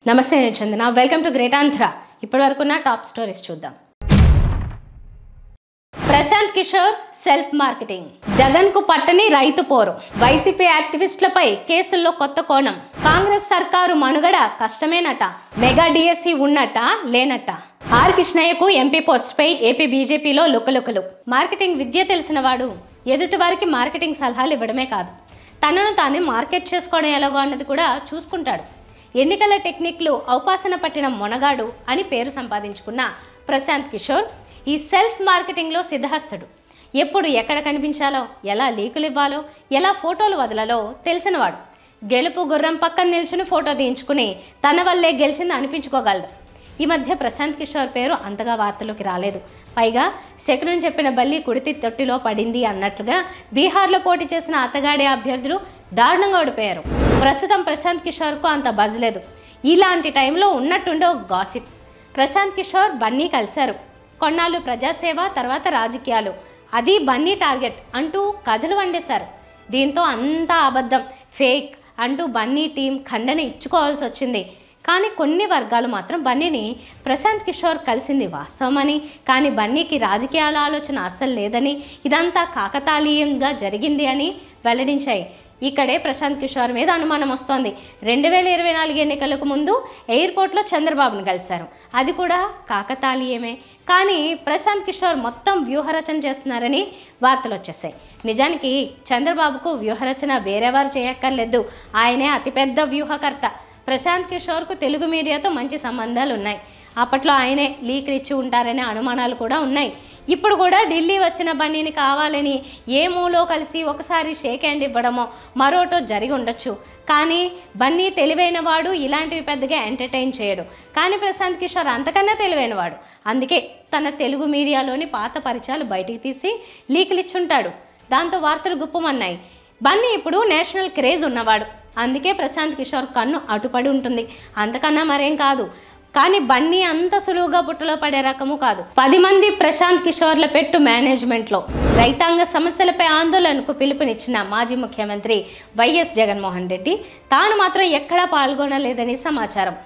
నమస్తే నేను Chandana welcome to great Andhra ఇప్పటివరకున్న టాప్ స్టోరీస్ చూద్దాం ప్రశాంత్ కిషోర్ సెల్ఫ్ మార్కెటింగ్ జగన్ కు పట్టని రైతు పోరు వైసీపీ యాక్టివిస్టులపై కేసుల్లో కొత్త కోణం కాంగ్రెస్ సర్కారు మనుగడ కష్టమేనట మెగా డిఎస్సి ఉన్నట్ట లేనట్ట ఆర్ కృష్ణయ్యకు ఎంపీ పోస్ట్ పై ఏపీ బీజేపీలో లుకలుకలు మార్కెటింగ్ విద్య తెలిసిన వాడు ఎదుటి వారికి మార్కెటింగ్ సలహాలు ఇవ్వడమే కాదు తనను తానే మార్కెట్ చేసుకోవడం ఎలాగో అన్నది కూడా చూసుకుంటాడు ఎన్నికల టెక్నిక్లు ఔపాసన పట్టిన మొనగాడు అని పేరు సంపాదించుకున్న ప్రశాంత్ కిషోర్ ఈ సెల్ఫ్ మార్కెటింగ్లో సిద్ధహస్తుడు ఎప్పుడు ఎక్కడ కనిపించాలో ఎలా లీకులు ఇవ్వాలో ఎలా ఫోటోలు వదలాలో తెలిసినవాడు గెలుపు గుర్రం పక్కన నిల్చుని ఫోటో తీయించుకుని తన వల్లే గెలిచింది అనిపించుకోగలడు ఈ మధ్య ప్రశాంత్ కిషోర్ పేరు అంతగా వార్తలోకి రాలేదు పైగా శకునం చెప్పిన బల్లి కుడితి తొట్టిలో పడింది అన్నట్లుగా బీహార్లో పోటీ చేసిన అతగాడి అభ్యర్థులు దారుణంగా ఓడిపోయారు ప్రస్తుతం ప్రశాంత్ కిషోర్కు అంత బజ్ లేదు ఇలాంటి టైంలో ఉన్నట్టుండే ఒక గాసిప్ ప్రశాంత్ కిషోర్ బన్నీ కలిశారు కొన్నాళ్ళు ప్రజాసేవ తర్వాత రాజకీయాలు అది బన్నీ టార్గెట్ అంటూ కథలు వండేశారు దీంతో అంతా అబద్ధం ఫేక్ అంటూ బన్నీ టీం ఖండన ఇచ్చుకోవాల్సి వచ్చింది కానీ కొన్ని వర్గాలు మాత్రం బన్నీని ప్రశాంత్ కిషోర్ కలిసింది వాస్తవమని కానీ బన్నీకి రాజకీయాల ఆలోచన అస్సలు లేదని ఇదంతా కాకతాళీయంగా జరిగింది అని వెల్లడించాయి ఇక్కడే ప్రశాంత్ కిషోర్ మీద అనుమానం వస్తోంది 2024 ఎన్నికలకు ముందు ఎయిర్పోర్ట్లో చంద్రబాబును కలిశారు అది కూడా కాకతాళీయమే కానీ ప్రశాంత్ కిషోర్ మొత్తం వ్యూహరచన చేస్తున్నారని వార్తలు వచ్చేసాయి నిజానికి చంద్రబాబుకు వ్యూహరచన వేరేవారు చేయక్కర్లేదు ఆయనే అతిపెద్ద వ్యూహకర్త ప్రశాంత్ కిషోర్కు తెలుగు మీడియాతో మంచి సంబంధాలు ఉన్నాయి అప్పట్లో ఆయనే లీక్లు ఇచ్చి ఉంటారనే అనుమానాలు కూడా ఉన్నాయి ఇప్పుడు కూడా ఢిల్లీ వచ్చిన బన్నీని కావాలని ఏ మూలో కలిసి ఒకసారి షేక్ హ్యాండ్ ఇవ్వడమో మరోటో జరిగి ఉండొచ్చు కానీ బన్నీ తెలివైనవాడు ఇలాంటివి పెద్దగా ఎంటర్టైన్ చేయడు కానీ ప్రశాంత్ కిషోర్ అంతకన్నా తెలివైనవాడు అందుకే తన తెలుగు మీడియాలోని పాత పరిచయాలు బయటికి తీసి లీకులు ఇచ్చుంటాడు దాంతో వార్తలు గుప్పమన్నాయి బన్నీ ఇప్పుడు నేషనల్ క్రేజ్ ఉన్నవాడు అందుకే ప్రశాంత్ కిషోర్ కన్ను అటుపడి ఉంటుంది అంతకన్నా మరేం కాదు కానీ బన్నీ అంత సులువుగా బుట్టలో పడే రకము కాదు 10 మంది ప్రశాంత్ కిషోర్ల పెట్టు మేనేజ్మెంట్లో రైతాంగ సమస్యలపై ఆందోళనకు పిలుపునిచ్చిన మాజీ ముఖ్యమంత్రి వైఎస్ జగన్మోహన్ రెడ్డి తాను మాత్రం ఎక్కడా పాల్గొనలేదని సమాచారం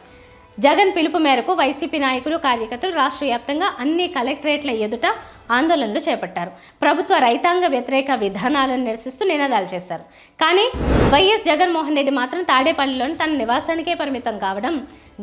జగన్ పిలుపు మేరకు వైసీపీ నాయకులు కార్యకర్తలు రాష్ట్ర వ్యాప్తంగా అన్ని కలెక్టరేట్ల ఎదుట ఆందోళనలు చేపట్టారు ప్రభుత్వ రైతాంగ వ్యతిరేక విధానాలను నిరసిస్తూ నినాదాలు చేశారు కానీ వైఎస్ జగన్మోహన్ రెడ్డి మాత్రం తాడేపల్లిలోని తన నివాసానికే పరిమితం కావడం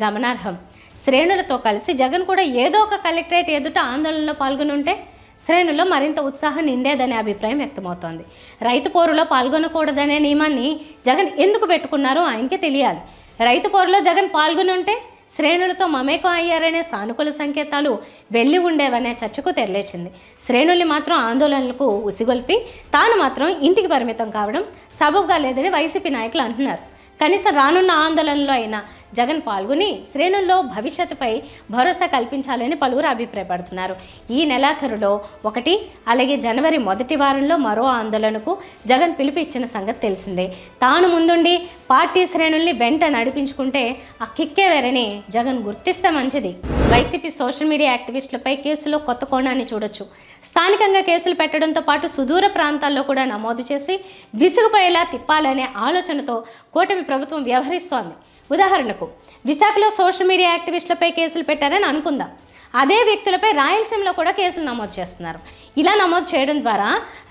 గమనార్హం శ్రేణులతో కలిసి జగన్ కూడా ఏదో ఒక కలెక్టరేట్ ఎదుట ఆందోళనలో పాల్గొని ఉంటే శ్రేణుల్లో మరింత ఉత్సాహం నిండేదనే అభిప్రాయం వ్యక్తమవుతోంది రైతు పోరులో పాల్గొనకూడదనే నియమాన్ని జగన్ ఎందుకు పెట్టుకున్నారో ఆయనకే తెలియాలి రైతు పోరులో జగన్ పాల్గొని ఉంటే శ్రేణులతో మమేకం అయ్యారనే సానుకూల సంకేతాలు వెళ్ళి ఉండేవనే చర్చకు తెరలేచింది శ్రేణుల్ని మాత్రం ఆందోళనలకు ఉసిగొల్పి తాను మాత్రం ఇంటికి పరిమితం కావడం సబబుగా లేదని వైసీపీ నాయకులు అంటున్నారు కనీసం రానున్న ఆందోళనలో అయినా జగన్ పాల్గొని శ్రేణుల్లో భవిష్యత్తుపై భరోసా కల్పించాలని పలువురు అభిప్రాయపడుతున్నారు ఈ నెలాఖరులో ఒకటి అలాగే జనవరి మొదటి వారంలో మరో ఆందోళనకు జగన్ పిలుపు ఇచ్చిన సంగతి తెలిసిందే తాను ముందుండి పార్టీ శ్రేణుల్ని వెంట నడిపించుకుంటే ఆ కిక్కే వేరని జగన్ గుర్తిస్తే మంచిది వైసీపీ సోషల్ మీడియా యాక్టివిస్టులపై కేసులో కొత్త కోణాన్ని చూడొచ్చు స్థానికంగా కేసులు పెట్టడంతో పాటు సుదూర ప్రాంతాల్లో కూడా నమోదు చేసి విసుగుపోయేలా తిప్పాలనే ఆలోచనతో కూటమి ప్రభుత్వం వ్యవహరిస్తోంది ఉదాహరణకు విశాఖలో సోషల్ మీడియా యాక్టివిస్టులపై కేసులు పెట్టారని అనుకుందాం అదే వ్యక్తులపై రాయలసీమలో కూడా కేసులు నమోదు చేస్తున్నారు ఇలా నమోదు చేయడం ద్వారా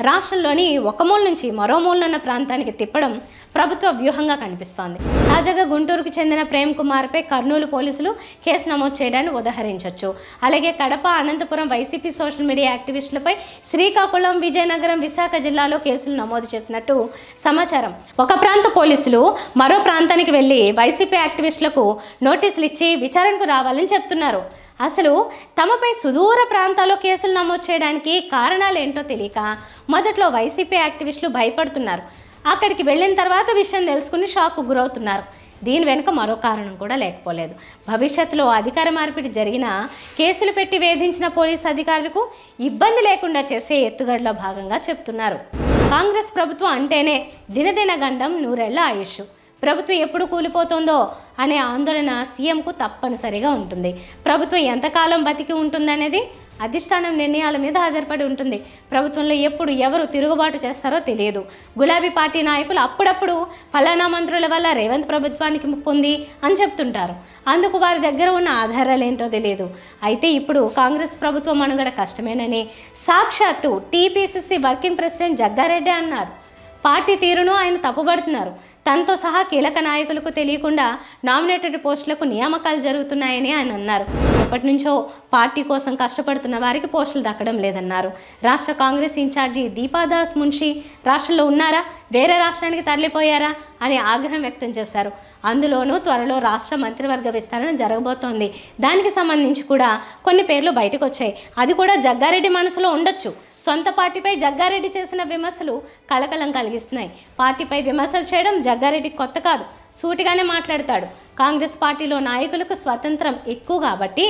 రాష్ట్రంలోని ఒక మూల నుంచి మరో మూలనున్న ప్రాంతానికి తిప్పడం ప్రభుత్వ వ్యూహంగా కనిపిస్తోంది తాజాగా గుంటూరుకు చెందిన ప్రేమ్ కుమార్పై కర్నూలు పోలీసులు కేసు నమోదు చేయడాన్ని ఉదహరించవచ్చు అలాగే Kadapa Anantapuram YCP social media యాక్టివిస్టులపై శ్రీకాకుళం విజయనగరం విశాఖ జిల్లాలో కేసులు నమోదు చేసినట్టు సమాచారం ఒక ప్రాంత పోలీసులు మరో ప్రాంతానికి వెళ్లి వైసీపీ యాక్టివిస్టులకు నోటీసులు ఇచ్చి విచారణకు రావాలని చెప్తున్నారు అసలు తమపై సుదూర ప్రాంతాల్లో కేసులు నమోదు చేయడానికి కారణాలు ఏంటో తెలియక మొదట్లో వైసీపీ యాక్టివిస్టులు భయపడుతున్నారు అక్కడికి వెళ్ళిన తర్వాత విషయం తెలుసుకుని షాక్కు గురవుతున్నారు దీని వెనుక మరో కారణం కూడా లేకపోలేదు భవిష్యత్తులో అధికార మార్పిడి జరిగిన కేసులు పెట్టి వేధించిన పోలీసు అధికారులకు ఇబ్బంది లేకుండా చేసే ఎత్తుగడలో భాగంగా చెప్తున్నారు కాంగ్రెస్ ప్రభుత్వం అంటేనే దినదిన గండం 100 ఏళ్ల ఆయుష్ ప్రభుత్వం ఎప్పుడు కూలిపోతుందో అనే ఆందోళన సీఎంకు తప్పనిసరిగా ఉంటుంది ప్రభుత్వం ఎంతకాలం బతికి ఉంటుందనేది అధిష్టానం నిర్ణయాల మీద ఆధారపడి ఉంటుంది. ప్రభుత్వంలో ఎప్పుడు ఎవరు తిరుగుబాటు చేస్తారో తెలియదు. గులాబీ పార్టీ నాయకులు అప్పుడప్పుడు ఫలానా మంత్రుల వల్ల రేవంత్ ప్రభుత్వానికి ముప్పు ఉంది అని చెప్తుంటారు. అందుకు వారి దగ్గర ఉన్న ఆధారాలు ఏంటో తెలియదు. అయితే ఇప్పుడు కాంగ్రెస్ ప్రభుత్వం మనుగడ కష్టమేనని సాక్షాత్తు టీపీసీసీ వర్కింగ్ ప్రెసిడెంట్ జగ్గారెడ్డి అన్నారు. పార్టీ తీరును ఆయన తప్పుబడుతున్నారు. తనతో సహా కీలక నాయకులకు తెలియకుండా నామినేటెడ్ పోస్టులకు నియామకాలు జరుగుతున్నాయని ఆయన అన్నారు. ఎప్పటి నుంచో పార్టీ కోసం కష్టపడుతున్న వారికి పోస్టులు దక్కడం లేదన్నారు. రాష్ట్ర కాంగ్రెస్ ఇన్ఛార్జి దీపాదాస్ మున్షి రాష్ట్రంలో ఉన్నారా, వేరే రాష్ట్రానికి తరలిపోయారా అని ఆగ్రహం వ్యక్తం చేశారు. అందులోనూ త్వరలో రాష్ట్ర మంత్రివర్గ విస్తరణ జరగబోతోంది. దానికి సంబంధించి కూడా కొన్ని పేర్లు బయటకు వచ్చాయి. అది కూడా జగ్గారెడ్డి మనసులో ఉండొచ్చు. సొంత పార్టీపై జగ్గారెడ్డి చేసిన విమర్శలు కలకలం కలిగిస్తున్నాయి. పార్టీపై విమర్శలు చేయడం జగ్గారెడ్డి కొత్త కాదు. సూటిగానే మాట్లాడతాడు. కాంగ్రెస్ పార్టీలో నాయకులకు స్వతంత్రం ఎక్కువ కాబట్టి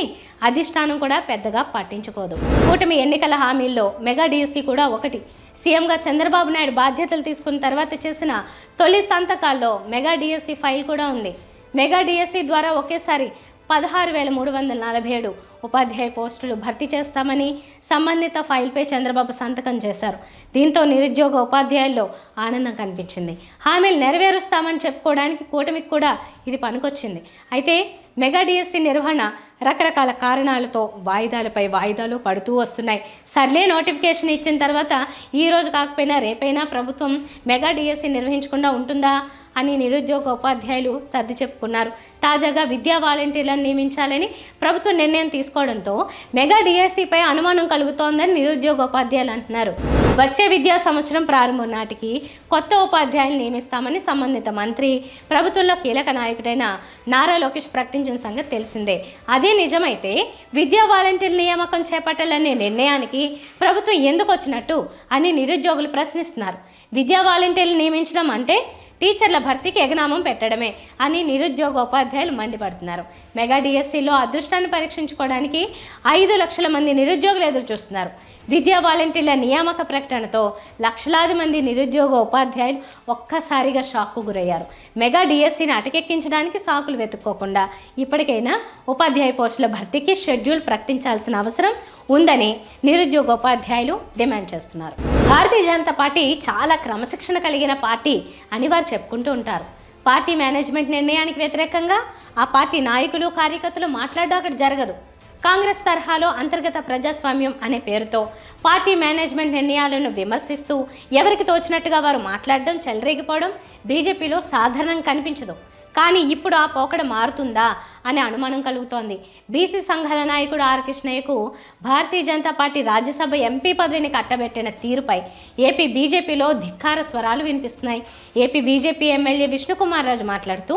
అధిష్టానం కూడా పెద్దగా పట్టించుకోదు. కూటమి ఎన్నికల హామీల్లో మెగా డిఎస్సి కూడా ఒకటి. సీఎంగా చంద్రబాబు నాయుడు బాధ్యతలు తీసుకున్న తర్వాత చేసిన తొలి సంతకాల్లో మెగా డిఎస్సి ఫైల్ కూడా ఉంది. మెగా డిఎస్సి ద్వారా ఒకేసారి 16,347 ఉపాధ్యాయ పోస్టులు భర్తీ చేస్తామని సంబంధిత ఫైల్పై చంద్రబాబు సంతకం చేశారు. దీంతో నిరుద్యోగ ఉపాధ్యాయుల్లో ఆనందం కనిపించింది. హామీలు నెరవేరుస్తామని చెప్పుకోవడానికి కూటమికి కూడా ఇది పనికొచ్చింది. అయితే మెగా డిఎస్సి నిర్వహణ రకరకాల కారణాలతో వాయిదాలపై వాయిదాలు పడుతూ వస్తున్నాయి. సర్లే నోటిఫికేషన్ ఇచ్చిన తర్వాత ఈ రోజు కాకపోయినా రేపైనా ప్రభుత్వం మెగా డిఎస్సి నిర్వహించకుండా ఉంటుందా అని నిరుద్యోగ ఉపాధ్యాయులు సర్ది చెప్పుకున్నారు. తాజాగా విద్యా వాలంటీర్లను నియమించాలని ప్రభుత్వం నిర్ణయం తీసుకోవడంతో మెగా డిఎస్సిపై అనుమానం కలుగుతోందని నిరుద్యోగ ఉపాధ్యాయులు అంటున్నారు. వచ్చే విద్యా సంవత్సరం ప్రారంభం నాటికి కొత్త ఉపాధ్యాయులు నియమిస్తామని సంబంధిత మంత్రి, ప్రభుత్వంలో కీలక నాయకుడైన నారా లోకేష్ ప్రకటించిన సంగతి తెలిసిందే. అదే నిజమైతే విద్యా వాలంటీర్ నియామకం చేపట్టాలనే నిర్ణయానికి ప్రభుత్వం ఎందుకు వచ్చినట్టు అని నిరుద్యోగులు ప్రశ్నిస్తున్నారు. విద్యా వాలంటీర్లు నియమించడం అంటే టీచర్ల భర్తీకి ఎగనామం పెట్టడమే అని నిరుద్యోగ ఉపాధ్యాయులు మండిపడుతున్నారు. మెగా డిఎస్సిలో అదృష్టాన్ని పరీక్షించుకోవడానికి 5 లక్షల మంది నిరుద్యోగులు ఎదురు చూస్తున్నారు. విద్యా వాలంటీర్ల నియామక ప్రకటనతో లక్షలాది మంది నిరుద్యోగ ఉపాధ్యాయులు ఒక్కసారిగా షాక్కు గురయ్యారు. మెగా డిఎస్సిని అటకెక్కించడానికి సాకులు వెతుక్కోకుండా ఇప్పటికైనా ఉపాధ్యాయ పోస్టుల భర్తీకి షెడ్యూల్ ప్రకటించాల్సిన అవసరం ఉందని నిరుద్యోగ ఉపాధ్యాయులు డిమాండ్ చేస్తున్నారు. భారతీయ జనతా పార్టీ చాలా క్రమశిక్షణ కలిగిన పార్టీ అని వారు చెప్పుకుంటూ ఉంటారు. పార్టీ మేనేజ్మెంట్ నిర్ణయానికి వ్యతిరేకంగా ఆ పార్టీ నాయకులు, కార్యకర్తలు మాట్లాడడం అక్కడ జరగదు. కాంగ్రెస్ తరహాలో అంతర్గత ప్రజాస్వామ్యం అనే పేరుతో పార్టీ మేనేజ్మెంట్ నిర్ణయాలను విమర్శిస్తూ ఎవరికి తోచినట్టుగా వారు మాట్లాడడం, చెలరేగిపోవడం బీజేపీలో సాధారణంగా కనిపించదు. కానీ ఇప్పుడు ఆ పోకడ మారుతుందా అనే అనుమానం కలుగుతోంది. బీసీ సంఘాల నాయకుడు ఆర్ కృష్ణయ్యకు భారతీయ జనతా పార్టీ రాజ్యసభ ఎంపీ పదవిని కట్టబెట్టిన తీరుపై ఏపీ బీజేపీలో ధిక్కార స్వరాలు వినిపిస్తున్నాయి. AP BJP MLA Vishnukumar Raju మాట్లాడుతూ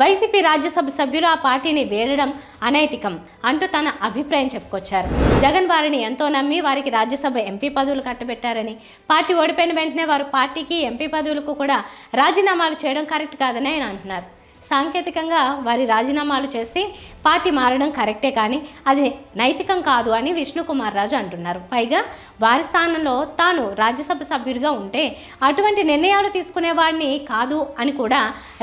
వైసీపీ రాజ్యసభ సభ్యులు ఆ పార్టీని వేడడం అనైతికం అంటూ తన అభిప్రాయం చెప్పుకొచ్చారు. జగన్ వారిని ఎంతో నమ్మి వారికి రాజ్యసభ ఎంపీ పదవులు కట్టబెట్టారని, పార్టీ ఓడిపోయిన వెంటనే వారు పార్టీకి, ఎంపీ పదవులకు కూడా రాజీనామాలు చేయడం కరెక్ట్ కాదని ఆయన అంటున్నారు. సాంకేతికంగా వారి రాజీనామాలు చేసి పార్టీ మారడం కరెక్టే, కానీ అది నైతికం కాదు అని విష్ణుకుమార్ రాజు అంటున్నారు. పైగా వారి స్థానంలో తాను రాజ్యసభ సభ్యుడిగా ఉంటే అటువంటి నిర్ణయాలు తీసుకునేవాడిని కాదు అని కూడా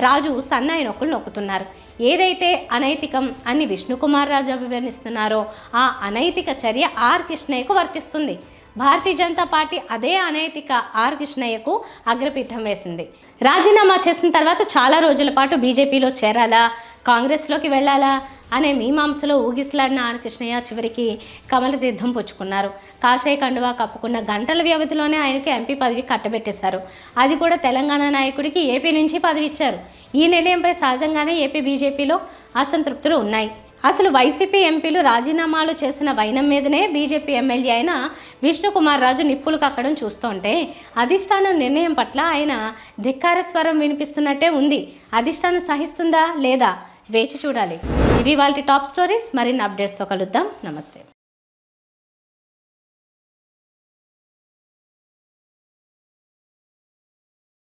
రాజు సన్నాయి నొక్కులు నొక్కుతున్నారు. ఏదైతే అనైతికం అని విష్ణుకుమార్ రాజు అభివర్ణిస్తున్నారో ఆ అనైతిక చర్య ఆర్ కృష్ణయ్యకు వర్తిస్తుంది. భారతీయ జనతా పార్టీ అదే అనైతిక ఆర్ కృష్ణయ్యకు అగ్రపీఠం వేసింది. రాజీనామా చేసిన తర్వాత చాలా రోజుల పాటు బీజేపీలో చేరాలా, కాంగ్రెస్లోకి వెళ్ళాలా అనే మీమాంసలో ఊగిసలాడిన ఆర్ కృష్ణయ్య చివరికి కమలతీర్థం పుచ్చుకున్నారు. కాషాయ కండువా కప్పుకున్న గంటల వ్యవధిలోనే ఆయనకి ఎంపీ పదవి కట్టబెట్టేశారు. అది కూడా తెలంగాణ నాయకుడికి ఏపీ నుంచి పదవి ఇచ్చారు. ఈ నిర్ణయంపై సహజంగానే ఏపీ బీజేపీలో అసంతృప్తులు ఉన్నాయి. అసలు వైసీపీ ఎంపీలు రాజీనామాలు చేసిన వైనం మీదనే బీజేపీ ఎమ్మెల్యే అయిన విష్ణుకుమార్ రాజు నిప్పులు కక్కడం చూస్తుంటే అధిష్టానం నిర్ణయం పట్ల ఆయన ధిక్కార స్వరం వినిపిస్తున్నట్టే ఉంది. అధిష్టానం సహిస్తుందా లేదా వేచి చూడాలి. ఇవి వాళ్ళ టాప్ స్టోరీస్. మరిన్ని అప్డేట్స్తో కలుద్దాం. నమస్తే.